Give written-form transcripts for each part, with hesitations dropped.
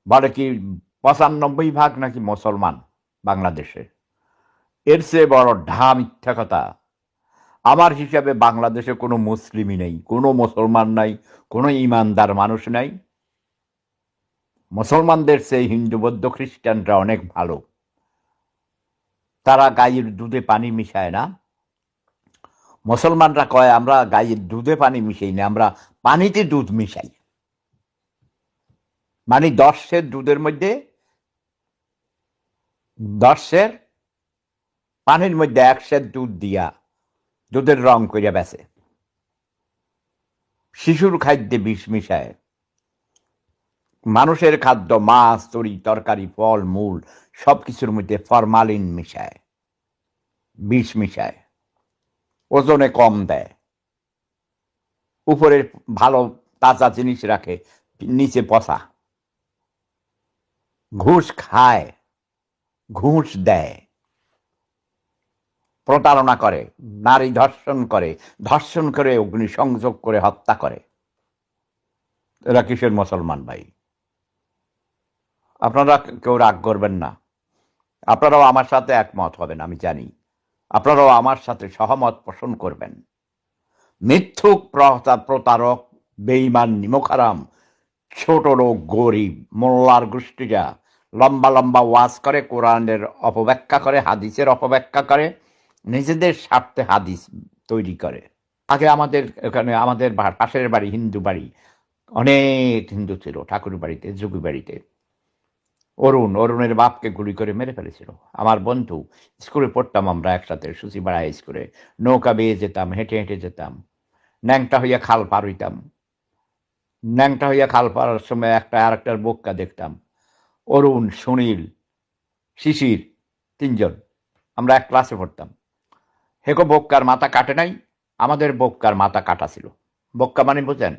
বলে কি ৯৫ ভাগ নাকি মুসলমান বাংলাদেশে। এর চেয়ে বড় ঢা মিথ্যা কথা। আমার হিসাবে বাংলাদেশে কোনো মুসলিমই নেই, কোনো মুসলমান নাই, কোনো ইমানদার মানুষ নাই। মুসলমানদের চেয়ে হিন্দু বৌদ্ধ খ্রিস্টানরা অনেক ভালো। তারা গাইয়ের দুধে পানি মিশায় না। মুসলমানরা কয় আমরা গাইয়ের দুধে পানি মিশাই না, আমরা পানিতে দুধ মিশাই। মানে ১০ সের দুধের মধ্যে ১০ সের পানির মধ্যে ১ সের দুধ দিয়া দুধের রং কইরা বেচে। শিশুর খাদ্যে বিষ মিশায়। মানুষের খাদ্য মাছ তরি তরকারি ফল মূল সবকিছুর মধ্যে ফরমালিন মিশায়, বিষ মিশায়, ওজনে কম দেয়, উপরে ভালো তাজা জিনিস রাখে, নিচে পচা। ঘুষ খায়, ঘুষ দেয়, প্রতারণা করে, নারী ধর্ষণ করে অগ্নিসংযোগ করে হত্যা করে। এরা কিসের মুসলমান ভাই? আপনারা কেউ রাগ করবেন না, আপনারাও আমার সাথে একমত হবেন, আমি জানি আপনারাও আমার সাথে সহমত পোষণ করবেন। মিথ্যুক প্রতারক বেঈমান নিমখারাম ছোট লোক গরিব মোল্লার গোষ্ঠীরা লম্বা লম্বা ওয়াজ করে, কোরআনের অপব্যাখ্যা করে, হাদিসের অপব্যাখ্যা করে, নিজেদের স্বার্থে হাদিস তৈরি করে। আগে আমাদের এখানে আমাদের পাশের বাড়ি হিন্দু বাড়ি, অনেক হিন্দু ছিল ঠাকুর বাড়িতে, যোগী বাড়িতে। অরুণের বাপকে গুলি করে মেরে ফেলেছিল আমার বন্ধু। স্কুলে পড়তাম আমরা একসাথে, সুচিপাড়া স্কুলে। নৌকা বেয়ে যেতাম, হেঁটে হেঁটে যেতাম, ন্যাংটা হইয়া খাল পার হইতাম। ন্যাংটা হইয়া খাল পারার সময় একটা আর একটার বক্কা দেখতাম। অরুণ, সুনীল, শিশির, ৩ জন আমরা এক ক্লাসে পড়তাম। হেকো বক্কার মাথা কাটে নাই, আমাদের বক্কার মাথা কাটা ছিল। বক্কা মানে বোঝেন?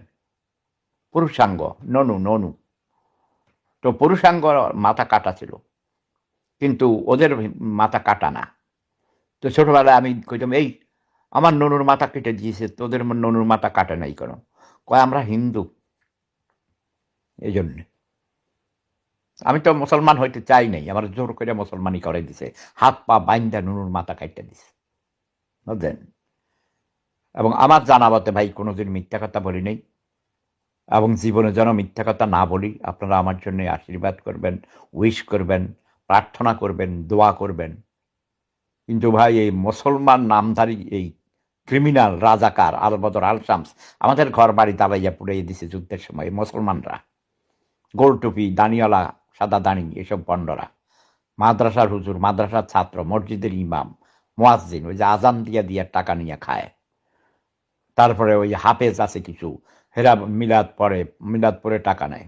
পুরুষাঙ্গ, ননু ননু। তো পুরুষাঙ্গ মাথা কাটা ছিল, কিন্তু ওদের মাথা কাটা না। তো ছোটবেলায় আমি কইতাম, এই আমার ননুর মাথা কেটে দিয়েছে, তোদের ননুর মাথা কাটে নাই কেন? কয় আমরা হিন্দু, এই জন্যে। আমি তো মুসলমান হইতে চাই নাই, আমার জোর করে মুসলমানি করে দিছে, হাত পা বাইন্দা নুনুর মাথা কাটতে দিছে, বুঝলেন? এবং আমার জানা মতে ভাই কোনোদিন মিথ্যা কথা বলি নাই, এবং জীবনে যেন মিথ্যা কথা না বলি। আপনারা আমার জন্য আশীর্বাদ করবেন, উইশ করবেন, প্রার্থনা করবেন, দোয়া করবেন। কিন্তু ভাই এই মুসলমান নামধারী এই ক্রিমিনাল রাজাকার আলবদর আল শামস আমাদের ঘর বাড়ি দাবাইয়া পুড়াইয়া দিছে যুদ্ধের সময় মুসলমানরা। গোল টুপি, দানিওয়ালা, সাদা দানি, এসব পণ্ডরা। মাদ্রাসার হুজুর, মাদ্রাসার ছাত্র, মসজিদের ইমাম, মুয়াজ্জিন, ওই যে আজান দিয়া দিয়া টাকা নিয়ে খায়। তারপরে ওই হাফেজ আছে কিছু, হেরা মিলাদ পড়ে টাকা নেয়।